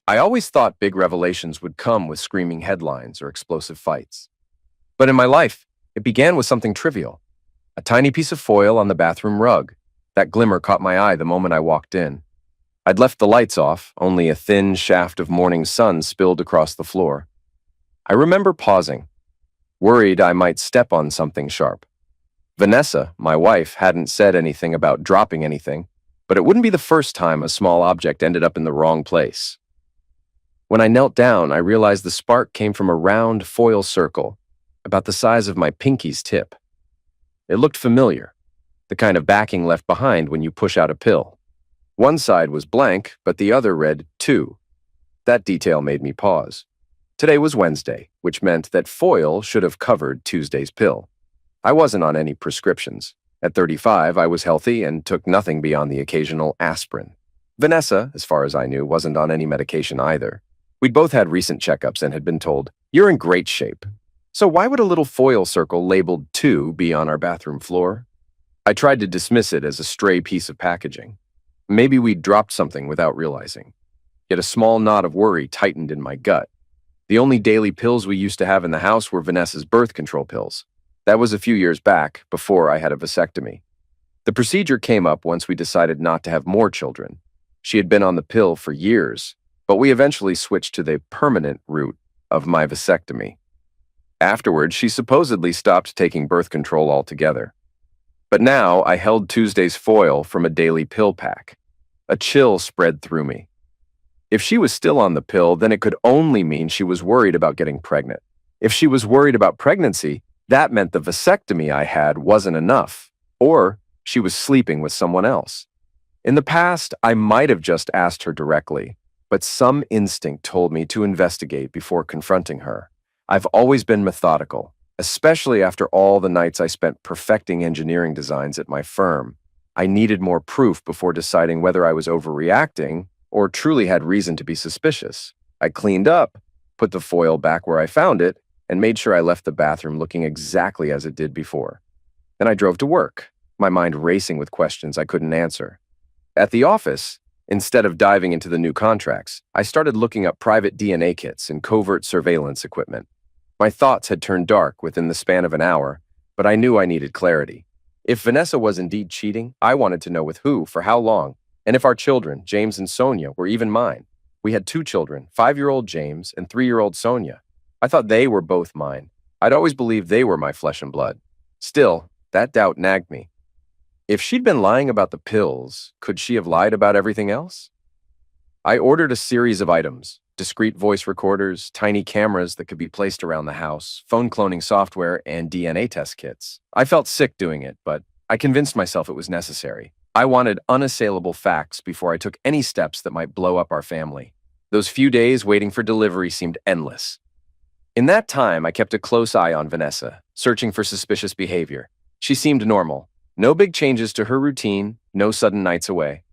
I always thought big revelations would come with screaming headlines or explosive fights. But in my life, it began with something trivial. A tiny piece of foil on the bathroom rug. That glimmer caught my eye the moment I walked in. I'd left the lights off, only a thin shaft of morning sun spilled across the floor. I remember pausing, worried I might step on something sharp. Vanessa, my wife, hadn't said anything about dropping anything, but it wouldn't be the first time a small object ended up in the wrong place. When I knelt down, I realized the spark came from a round foil circle, about the size of my pinky's tip. It looked familiar, the kind of backing left behind when you push out a pill. One side was blank, but the other read 2. That detail made me pause. Today was Wednesday, which meant that foil should have covered Tuesday's pill. I wasn't on any prescriptions. At 35, I was healthy and took nothing beyond the occasional aspirin. Vanessa, as far as I knew, wasn't on any medication either. We'd both had recent checkups and had been told, "You're in great shape." So why would a little foil circle labeled 2 be on our bathroom floor? I tried to dismiss it as a stray piece of packaging. Maybe we'd dropped something without realizing. Yet a small knot of worry tightened in my gut. The only daily pills we used to have in the house were Vanessa's birth control pills. That was a few years back, before I had a vasectomy. The procedure came up once we decided not to have more children. She had been on the pill for years, but we eventually switched to the permanent route of my vasectomy. Afterwards, she supposedly stopped taking birth control altogether. But now I held Tuesday's foil from a daily pill pack. A chill spread through me. If she was still on the pill, then it could only mean she was worried about getting pregnant. If she was worried about pregnancy, that meant the vasectomy I had wasn't enough, or she was sleeping with someone else. In the past, I might have just asked her directly, but some instinct told me to investigate before confronting her. I've always been methodical, especially after all the nights I spent perfecting engineering designs at my firm. I needed more proof before deciding whether I was overreacting or truly had reason to be suspicious. I cleaned up, put the foil back where I found it, and made sure I left the bathroom looking exactly as it did before. Then I drove to work, my mind racing with questions I couldn't answer. At the office, instead of diving into the new contracts, I started looking up private DNA kits and covert surveillance equipment. My thoughts had turned dark within the span of an hour, but I knew I needed clarity. If Vanessa was indeed cheating, I wanted to know with who, for how long, and if our children, James and Sonia, were even mine. We had 2 children, 5-year-old James and 3-year-old Sonia. I thought they were both mine. I'd always believed they were my flesh and blood. Still, that doubt nagged me. If she'd been lying about the pills, could she have lied about everything else? I ordered a series of items: discrete voice recorders, tiny cameras that could be placed around the house, phone cloning software, and DNA test kits. I felt sick doing it, but I convinced myself it was necessary. I wanted unassailable facts before I took any steps that might blow up our family. Those few days waiting for delivery seemed endless. In that time, I kept a close eye on Vanessa, searching for suspicious behavior. She seemed normal. No big changes to her routine, no sudden nights away.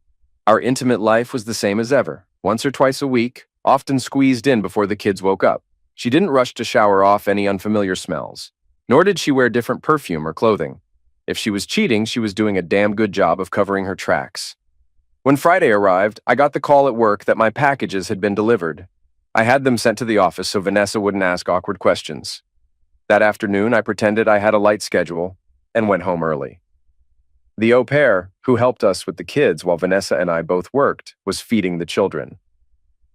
Our intimate life was the same as ever, once or twice a week, often squeezed in before the kids woke up. She didn't rush to shower off any unfamiliar smells, nor did she wear different perfume or clothing. If she was cheating, she was doing a damn good job of covering her tracks. When Friday arrived, I got the call at work that my packages had been delivered. I had them sent to the office so Vanessa wouldn't ask awkward questions. That afternoon, I pretended I had a light schedule and went home early. The au pair, who helped us with the kids while Vanessa and I both worked, was feeding the children.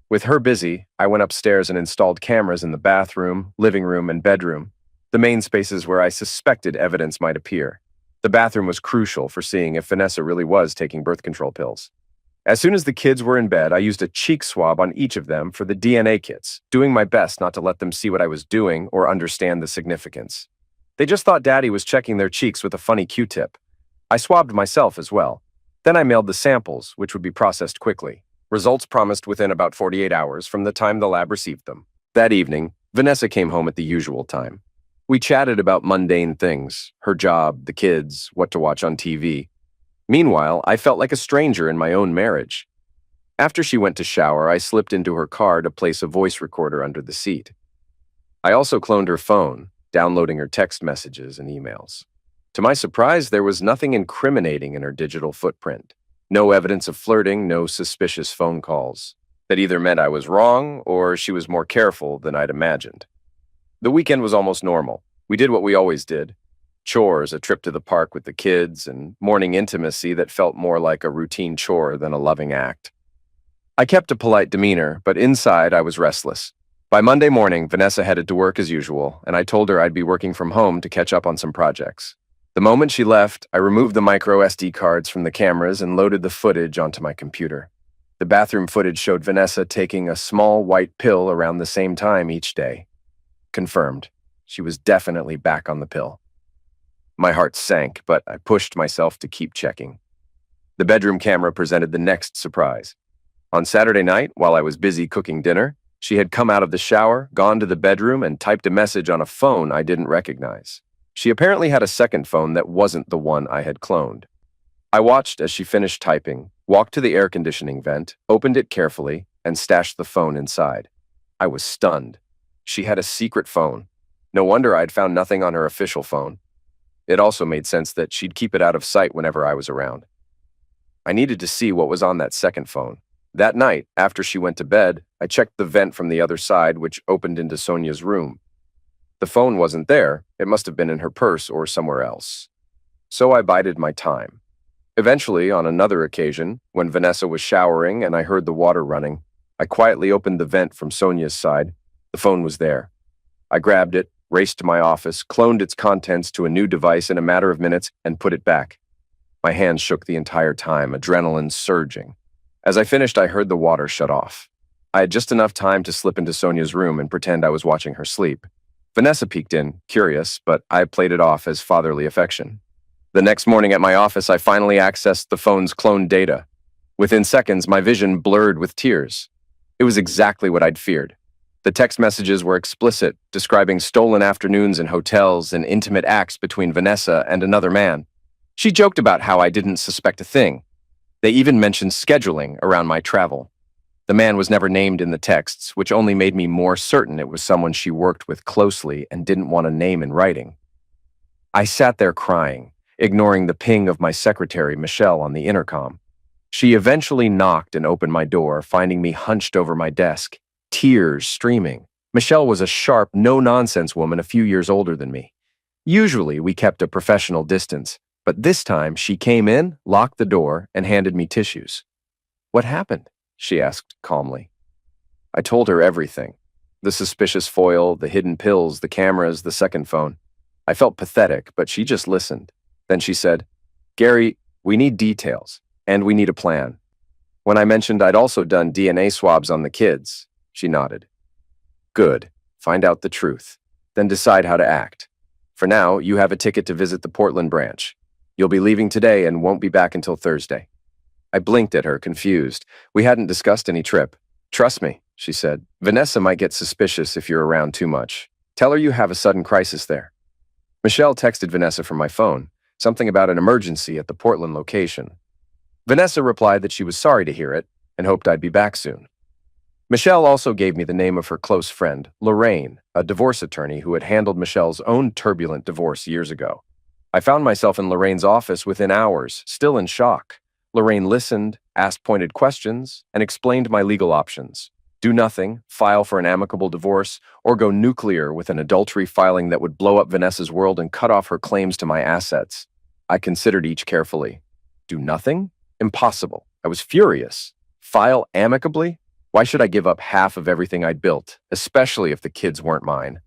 With her busy, I went upstairs and installed cameras in the bathroom, living room, and bedroom, the main spaces where I suspected evidence might appear. The bathroom was crucial for seeing if Vanessa really was taking birth control pills. As soon as the kids were in bed, I used a cheek swab on each of them for the DNA kits, doing my best not to let them see what I was doing or understand the significance. They just thought Daddy was checking their cheeks with a funny Q-tip. I swabbed myself as well. Then I mailed the samples, which would be processed quickly. Results promised within about 48 hours from the time the lab received them. That evening, Vanessa came home at the usual time. We chatted about mundane things, her job, the kids, what to watch on TV. Meanwhile, I felt like a stranger in my own marriage. After she went to shower, I slipped into her car to place a voice recorder under the seat. I also cloned her phone, downloading her text messages and emails. To my surprise, there was nothing incriminating in her digital footprint. No evidence of flirting, no suspicious phone calls. That either meant I was wrong or she was more careful than I'd imagined. The weekend was almost normal. We did what we always did. Chores, a trip to the park with the kids, and morning intimacy that felt more like a routine chore than a loving act. I kept a polite demeanor, but inside I was restless. By Monday morning, Vanessa headed to work as usual, and I told her I'd be working from home to catch up on some projects. The moment she left, I removed the micro SD cards from the cameras and loaded the footage onto my computer. The bathroom footage showed Vanessa taking a small white pill around the same time each day. Confirmed. She was definitely back on the pill. My heart sank, but I pushed myself to keep checking. The bedroom camera presented the next surprise. On Saturday night, while I was busy cooking dinner, she had come out of the shower, gone to the bedroom, and typed a message on a phone I didn't recognize. She apparently had a second phone that wasn't the one I had cloned. I watched as she finished typing, walked to the air conditioning vent, opened it carefully, and stashed the phone inside. I was stunned. She had a secret phone. No wonder I'd found nothing on her official phone. It also made sense that she'd keep it out of sight whenever I was around. I needed to see what was on that second phone. That night, after she went to bed, I checked the vent from the other side, which opened into Sonia's room. The phone wasn't there. It must have been in her purse or somewhere else. So I bided my time. Eventually, on another occasion, when Vanessa was showering and I heard the water running, I quietly opened the vent from Sonia's side. The phone was there. I grabbed it, raced to my office, cloned its contents to a new device in a matter of minutes, and put it back. My hands shook the entire time, adrenaline surging. As I finished, I heard the water shut off. I had just enough time to slip into Sonia's room and pretend I was watching her sleep. Vanessa peeked in, curious, but I played it off as fatherly affection. The next morning at my office, I finally accessed the phone's cloned data. Within seconds, my vision blurred with tears. It was exactly what I'd feared. The text messages were explicit, describing stolen afternoons in hotels and intimate acts between Vanessa and another man. She joked about how I didn't suspect a thing. They even mentioned scheduling around my travel. The man was never named in the texts, which only made me more certain it was someone she worked with closely and didn't want a name in writing. I sat there crying, ignoring the ping of my secretary, Michelle, on the intercom. She eventually knocked and opened my door, finding me hunched over my desk, tears streaming. Michelle was a sharp, no-nonsense woman a few years older than me. Usually, we kept a professional distance, but this time she came in, locked the door, and handed me tissues. "What happened?" she asked calmly. I told her everything. The suspicious foil, the hidden pills, the cameras, the second phone. I felt pathetic, but she just listened. Then she said, "Gary, we need details, and we need a plan." When I mentioned I'd also done DNA swabs on the kids, she nodded. "Good. Find out the truth. Then decide how to act. For now, you have a ticket to visit the Portland branch. You'll be leaving today and won't be back until Thursday." I blinked at her, confused. We hadn't discussed any trip. "Trust me," she said. "Vanessa might get suspicious if you're around too much. Tell her you have a sudden crisis there." Michelle texted Vanessa from my phone, something about an emergency at the Portland location. Vanessa replied that she was sorry to hear it and hoped I'd be back soon. Michelle also gave me the name of her close friend, Lorraine, a divorce attorney who had handled Michelle's own turbulent divorce years ago. I found myself in Lorraine's office within hours, still in shock. Lorraine listened, asked pointed questions, and explained my legal options. Do nothing, file for an amicable divorce, or go nuclear with an adultery filing that would blow up Vanessa's world and cut off her claims to my assets. I considered each carefully. Do nothing? Impossible. I was furious. File amicably? Why should I give up half of everything I'd built, especially if the kids weren't mine?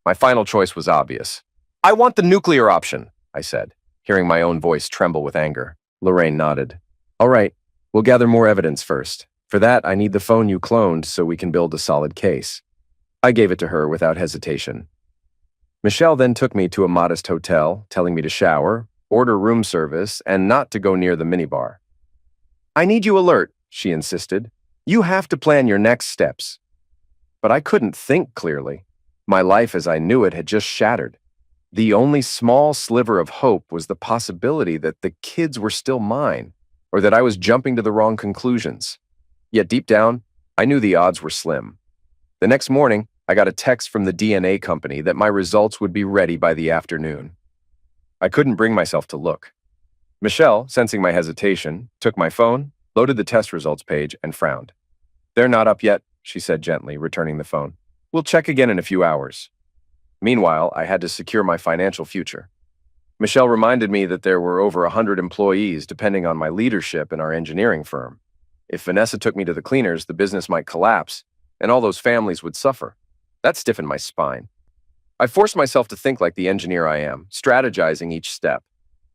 My final choice was obvious. "I want the nuclear option," I said, hearing my own voice tremble with anger. Lorraine nodded. "All right, we'll gather more evidence first. For that, I need the phone you cloned so we can build a solid case." I gave it to her without hesitation. Michelle then took me to a modest hotel, telling me to shower, order room service, and not to go near the minibar. "I need you alert," she insisted. "You have to plan your next steps." But I couldn't think clearly. My life as I knew it had just shattered. The only small sliver of hope was the possibility that the kids were still mine, or that I was jumping to the wrong conclusions. Yet deep down, I knew the odds were slim. The next morning, I got a text from the DNA company that my results would be ready by the afternoon. I couldn't bring myself to look. Michelle, sensing my hesitation, took my phone, loaded the test results page, and frowned. They're not up yet, she said gently, returning the phone. We'll check again in a few hours. Meanwhile, I had to secure my financial future. Michelle reminded me that there were over 100 employees depending on my leadership in our engineering firm. If Vanessa took me to the cleaners, the business might collapse, and all those families would suffer. That stiffened my spine. I forced myself to think like the engineer I am, strategizing each step.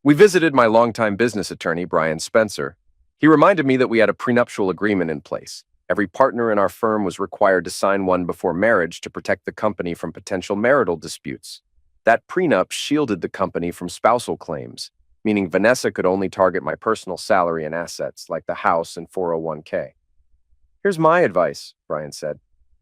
We visited my longtime business attorney, Brian Spencer. He reminded me that we had a prenuptial agreement in place. Every partner in our firm was required to sign one before marriage to protect the company from potential marital disputes. That prenup shielded the company from spousal claims, meaning Vanessa could only target my personal salary and assets, like the house and 401k. Here's my advice, Brian said.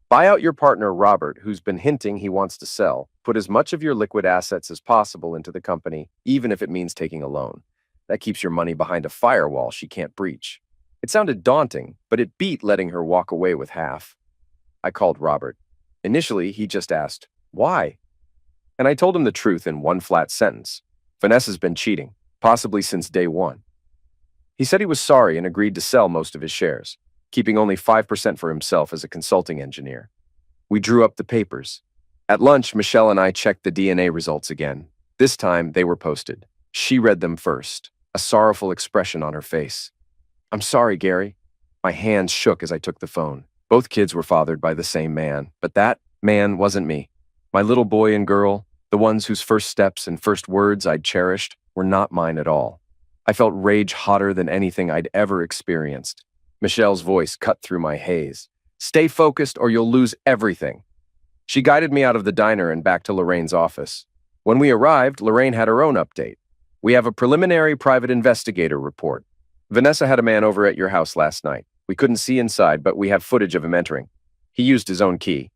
Buy out your partner, Robert, who's been hinting he wants to sell. Put as much of your liquid assets as possible into the company, even if it means taking a loan. That keeps your money behind a firewall she can't breach. It sounded daunting, but it beat letting her walk away with half. I called Robert. Initially, he just asked, "Why?" And I told him the truth in one flat sentence. Vanessa's been cheating, possibly since day one. He said he was sorry and agreed to sell most of his shares, keeping only 5% for himself as a consulting engineer. We drew up the papers. At lunch, Michelle and I checked the DNA results again. This time, they were posted. She read them first, a sorrowful expression on her face. "I'm sorry, Gary." My hands shook as I took the phone. Both kids were fathered by the same man, but that man wasn't me. My little boy and girl, the ones whose first steps and first words I'd cherished, were not mine at all. I felt rage hotter than anything I'd ever experienced. Michelle's voice cut through my haze. "Stay focused or you'll lose everything." She guided me out of the diner and back to Lorraine's office. When we arrived, Lorraine had her own update. "We have a preliminary private investigator report. Vanessa had a man over at your house last night. We couldn't see inside, but we have footage of him entering. He used his own key."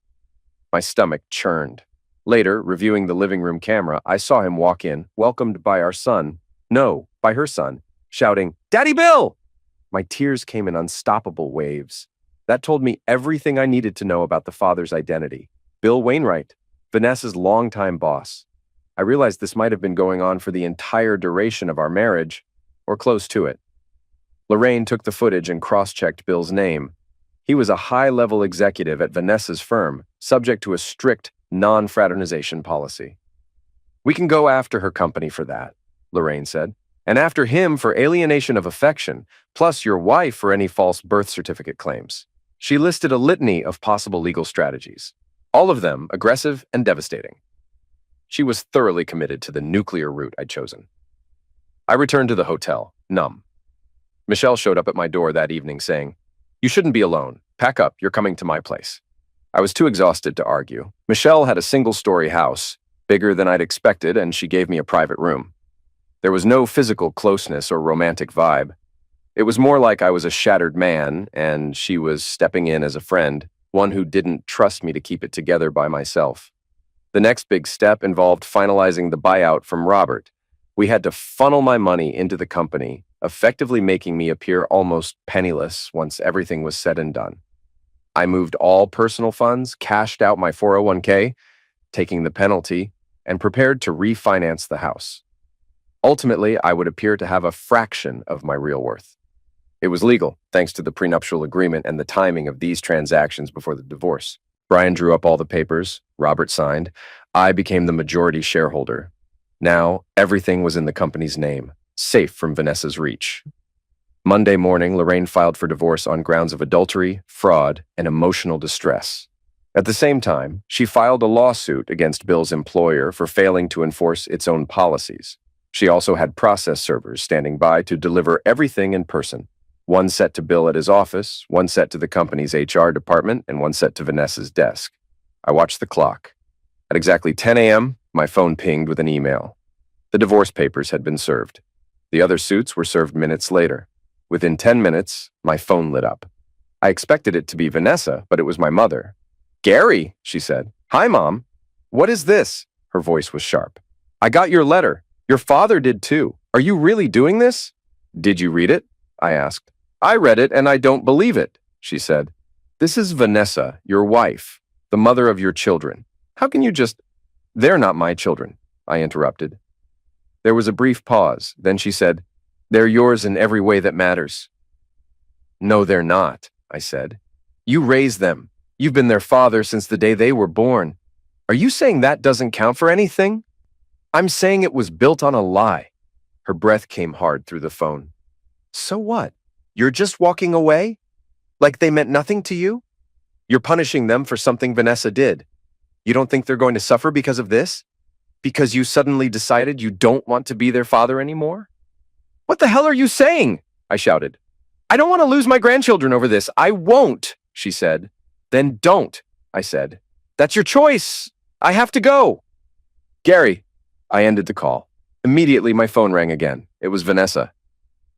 My stomach churned. Later, reviewing the living room camera, I saw him walk in, welcomed by our son. No, by her son, shouting, "Daddy Bill!" My tears came in unstoppable waves. That told me everything I needed to know about the father's identity. Bill Wainwright, Vanessa's longtime boss. I realized this might have been going on for the entire duration of our marriage, or close to it. Lorraine took the footage and cross-checked Bill's name. He was a high-level executive at Vanessa's firm, subject to a strict non-fraternization policy. "We can go after her company for that," Lorraine said, "and after him for alienation of affection, plus your wife for any false birth certificate claims." She listed a litany of possible legal strategies, all of them aggressive and devastating. She was thoroughly committed to the nuclear route I'd chosen. I returned to the hotel, numb. Michelle showed up at my door that evening saying, "You shouldn't be alone. Pack up, you're coming to my place." I was too exhausted to argue. Michelle had a single-story house, bigger than I'd expected, and she gave me a private room. There was no physical closeness or romantic vibe. It was more like I was a shattered man, and she was stepping in as a friend, one who didn't trust me to keep it together by myself. The next big step involved finalizing the buyout from Robert. We had to funnel my money into the company, effectively making me appear almost penniless once everything was said and done. I moved all personal funds, cashed out my 401k, taking the penalty, and prepared to refinance the house. Ultimately, I would appear to have a fraction of my real worth. It was legal, thanks to the prenuptial agreement and the timing of these transactions before the divorce. Brian drew up all the papers, Robert signed. I became the majority shareholder. Now, everything was in the company's name, safe from Vanessa's reach. Monday morning, Lorraine filed for divorce on grounds of adultery, fraud, and emotional distress. At the same time, she filed a lawsuit against Bill's employer for failing to enforce its own policies. She also had process servers standing by to deliver everything in person. One set to Bill at his office, one set to the company's HR department, and one set to Vanessa's desk. I watched the clock. At exactly 10 a.m., my phone pinged with an email. The divorce papers had been served. The other suits were served minutes later. Within 10 minutes, my phone lit up. I expected it to be Vanessa, but it was my mother. "Gary," she said. "Hi, Mom." "What is this?" Her voice was sharp. "I got your letter. Your father did too. Are you really doing this?" "Did you read it?" I asked. "I read it and I don't believe it," she said. "This is Vanessa, your wife, the mother of your children. How can you just—" "They're not my children," I interrupted. There was a brief pause. Then she said, "They're yours in every way that matters." "No, they're not," I said. You raised them. You've been their father since the day they were born. Are you saying that doesn't count for anything? I'm saying it was built on a lie. Her breath came hard through the phone. So what? You're just walking away? Like they meant nothing to you? You're punishing them for something Vanessa did. You don't think they're going to suffer because of this? Because you suddenly decided you don't want to be their father anymore? What the hell are you saying? I shouted. I don't want to lose my grandchildren over this. I won't, she said. Then don't, I said. That's your choice. I have to go. Gary, I ended the call. Immediately, my phone rang again. It was Vanessa.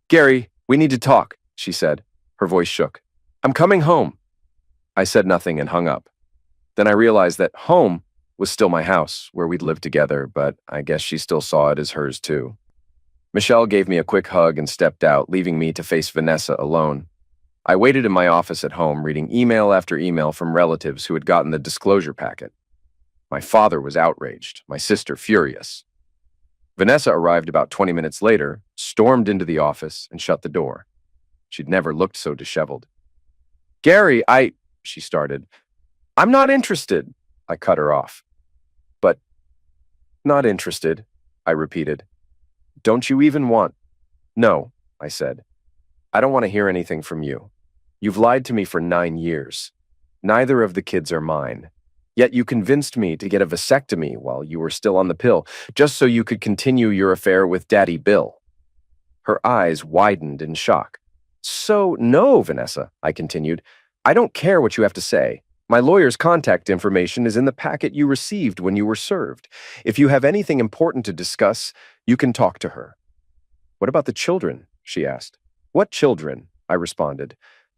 Gary, we need to talk, she said. Her voice shook. I'm coming home. I said nothing and hung up. Then I realized that home was still my house, where we'd lived together, but I guess she still saw it as hers too. Michelle gave me a quick hug and stepped out, leaving me to face Vanessa alone. I waited in my office at home, reading email after email from relatives who had gotten the disclosure packet. My father was outraged, my sister furious. Vanessa arrived about 20 minutes later, stormed into the office, and shut the door. She'd never looked so disheveled. Gary, she started. I'm not interested, I cut her off. But, not interested, I repeated. Don't you even want? No, I said. I don't want to hear anything from you. You've lied to me for 9 years. Neither of the kids are mine. Yet you convinced me to get a vasectomy while you were still on the pill, just so you could continue your affair with Daddy Bill. Her eyes widened in shock. So, no, Vanessa, I continued. I don't care what you have to say. My lawyer's contact information is in the packet you received when you were served. If you have anything important to discuss, you can talk to her. What about the children? She asked. What children? I responded.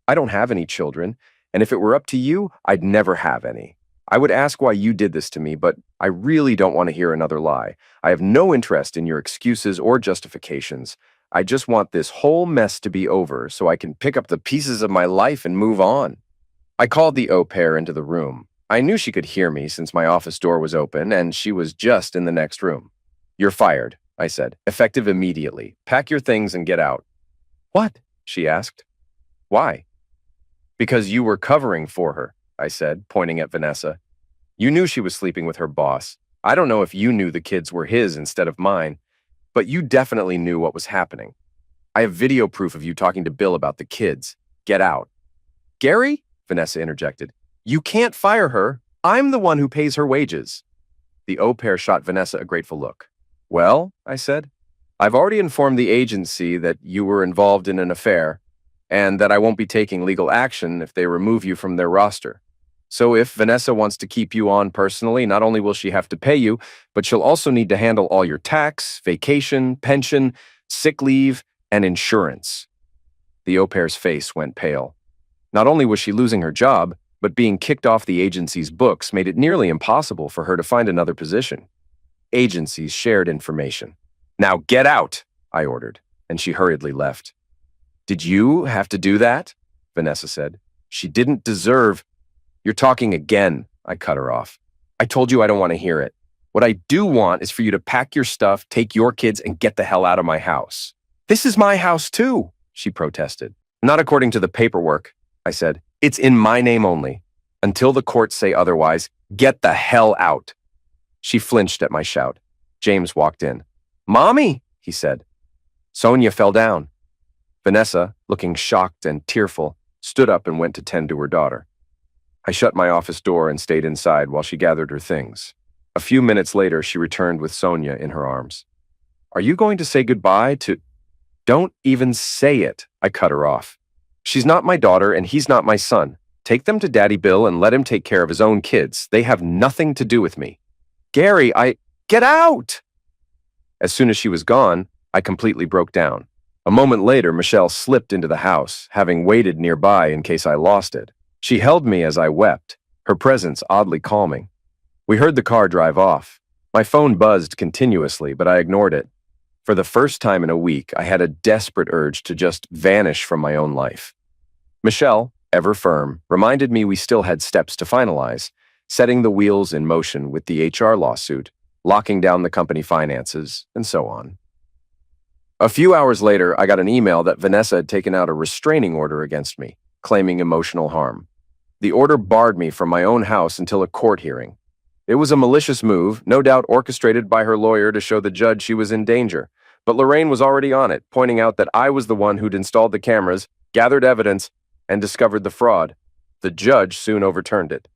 I don't have any children, and if it were up to you, I'd never have any. I would ask why you did this to me, but I really don't want to hear another lie. I have no interest in your excuses or justifications. I just want this whole mess to be over so I can pick up the pieces of my life and move on. I called the au pair into the room. I knew she could hear me since my office door was open and she was just in the next room. You're fired, I said, effective immediately. Pack your things and get out. What? She asked. Why? Because you were covering for her, I said, pointing at Vanessa. You knew she was sleeping with her boss. I don't know if you knew the kids were his instead of mine, but you definitely knew what was happening. I have video proof of you talking to Bill about the kids. Get out. Gary? Vanessa interjected. You can't fire her. I'm the one who pays her wages. The au pair shot Vanessa a grateful look. Well, I said, I've already informed the agency that you were involved in an affair and that I won't be taking legal action if they remove you from their roster. So if Vanessa wants to keep you on personally, not only will she have to pay you, but she'll also need to handle all your tax, vacation, pension, sick leave, and insurance. The au pair's face went pale. Not only was she losing her job, but being kicked off the agency's books made it nearly impossible for her to find another position. Agencies shared information. Now get out, I ordered, and she hurriedly left. Did you have to do that? Vanessa said. She didn't deserve. You're talking again, I cut her off. I told you I don't want to hear it. What I do want is for you to pack your stuff, take your kids, and get the hell out of my house. This is my house too, she protested. Not according to the paperwork, I said. It's in my name only. Until the courts say otherwise, get the hell out. She flinched at my shout. James walked in. Mommy, he said. Sonia fell down. Vanessa, looking shocked and tearful, stood up and went to tend to her daughter. I shut my office door and stayed inside while she gathered her things. A few minutes later, she returned with Sonia in her arms. Are you going to say goodbye to... Don't even say it, I cut her off. She's not my daughter and he's not my son. Take them to Daddy Bill and let him take care of his own kids. They have nothing to do with me. Gary, Get out! As soon as she was gone, I completely broke down. A moment later, Michelle slipped into the house, having waited nearby in case I lost it. She held me as I wept, her presence oddly calming. We heard the car drive off. My phone buzzed continuously, but I ignored it. For the first time in a week, I had a desperate urge to just vanish from my own life. Michelle, ever firm, reminded me we still had steps to finalize, setting the wheels in motion with the HR lawsuit, locking down the company finances, and so on. A few hours later, I got an email that Vanessa had taken out a restraining order against me, claiming emotional harm. The order barred me from my own house until a court hearing. It was a malicious move, no doubt orchestrated by her lawyer to show the judge she was in danger, but Lorraine was already on it, pointing out that I was the one who'd installed the cameras, gathered evidence, and discovered the fraud. The judge soon overturned it.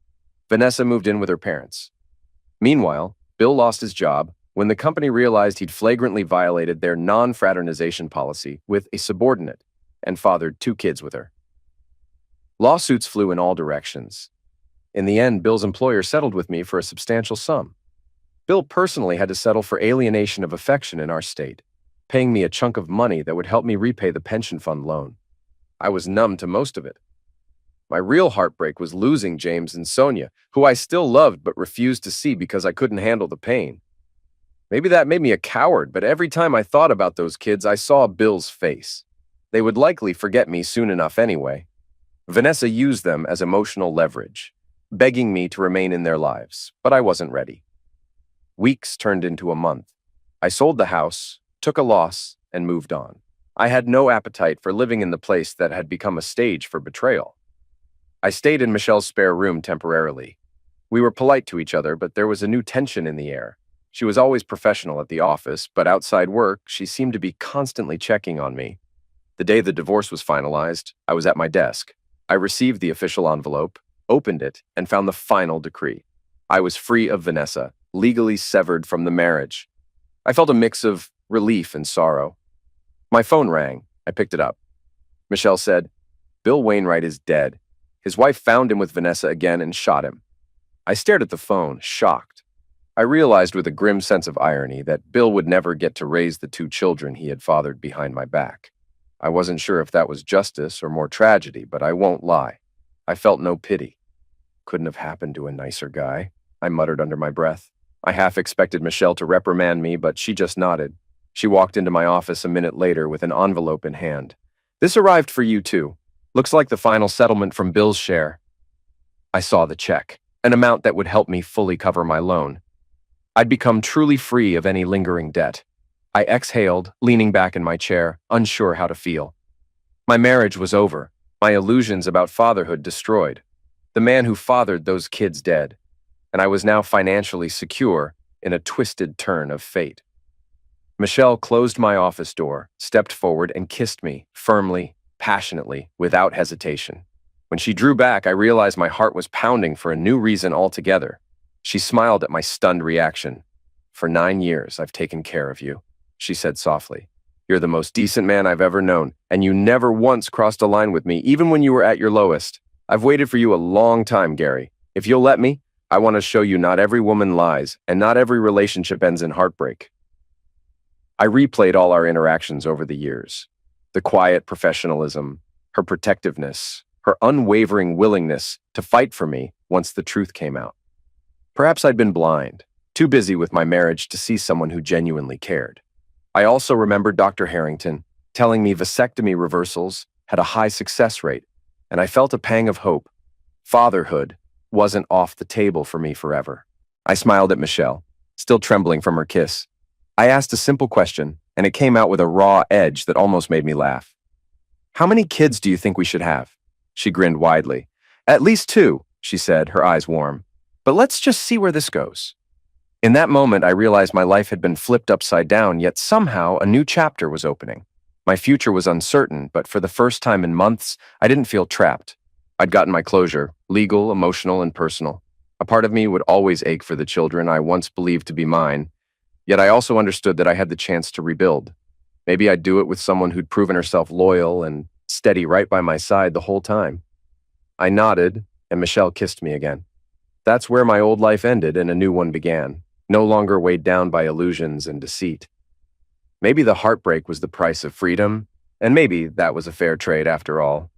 Vanessa moved in with her parents. Meanwhile, Bill lost his job when the company realized he'd flagrantly violated their non-fraternization policy with a subordinate and fathered 2 kids with her. Lawsuits flew in all directions. In the end, Bill's employer settled with me for a substantial sum. Bill personally had to settle for alienation of affection in our state, paying me a chunk of money that would help me repay the pension fund loan. I was numb to most of it. My real heartbreak was losing James and Sonia, who I still loved but refused to see because I couldn't handle the pain. Maybe that made me a coward, but every time I thought about those kids, I saw Bill's face. They would likely forget me soon enough anyway. Vanessa used them as emotional leverage, begging me to remain in their lives, but I wasn't ready. Weeks turned into a month. I sold the house, took a loss, and moved on. I had no appetite for living in the place that had become a stage for betrayal. I stayed in Michelle's spare room temporarily. We were polite to each other, but there was a new tension in the air. She was always professional at the office, but outside work, she seemed to be constantly checking on me. The day the divorce was finalized, I was at my desk. I received the official envelope, opened it, and found the final decree. I was free of Vanessa, legally severed from the marriage. I felt a mix of relief and sorrow. My phone rang. I picked it up. Michelle said, "Bill Wainwright is dead. His wife found him with Vanessa again and shot him." I stared at the phone, shocked. I realized with a grim sense of irony that Bill would never get to raise the 2 children he had fathered behind my back. I wasn't sure if that was justice or more tragedy, but I won't lie. I felt no pity. Couldn't have happened to a nicer guy, I muttered under my breath. I half expected Michelle to reprimand me, but she just nodded. She walked into my office a minute later with an envelope in hand. "This arrived for you too. Looks like the final settlement from Bill's share." I saw the check, an amount that would help me fully cover my loan. I'd become truly free of any lingering debt. I exhaled, leaning back in my chair, unsure how to feel. My marriage was over, my illusions about fatherhood destroyed, the man who fathered those kids dead, and I was now financially secure in a twisted turn of fate. Michelle closed my office door, stepped forward, and kissed me, firmly, passionately, without hesitation. When she drew back, I realized my heart was pounding for a new reason altogether. She smiled at my stunned reaction. "For 9 years, I've taken care of you," she said softly. "You're the most decent man I've ever known, and you never once crossed a line with me, even when you were at your lowest. I've waited for you a long time, Gary. If you'll let me, I want to show you not every woman lies, and not every relationship ends in heartbreak." I replayed all our interactions over the years. The quiet professionalism, her protectiveness, her unwavering willingness to fight for me once the truth came out. Perhaps I'd been blind, too busy with my marriage to see someone who genuinely cared. I also remembered Dr. Harrington telling me vasectomy reversals had a high success rate, and I felt a pang of hope. Fatherhood wasn't off the table for me forever. I smiled at Michelle, still trembling from her kiss. I asked a simple question, and it came out with a raw edge that almost made me laugh. "How many kids do you think we should have?" She grinned widely. "At least 2, she said, her eyes warm. "But let's just see where this goes." In that moment, I realized my life had been flipped upside down, yet somehow a new chapter was opening. My future was uncertain, but for the first time in months, I didn't feel trapped. I'd gotten my closure, legal, emotional, and personal. A part of me would always ache for the children I once believed to be mine, yet I also understood that I had the chance to rebuild. Maybe I'd do it with someone who'd proven herself loyal and steady right by my side the whole time. I nodded, and Michelle kissed me again. That's where my old life ended and a new one began, no longer weighed down by illusions and deceit. Maybe the heartbreak was the price of freedom, and maybe that was a fair trade after all.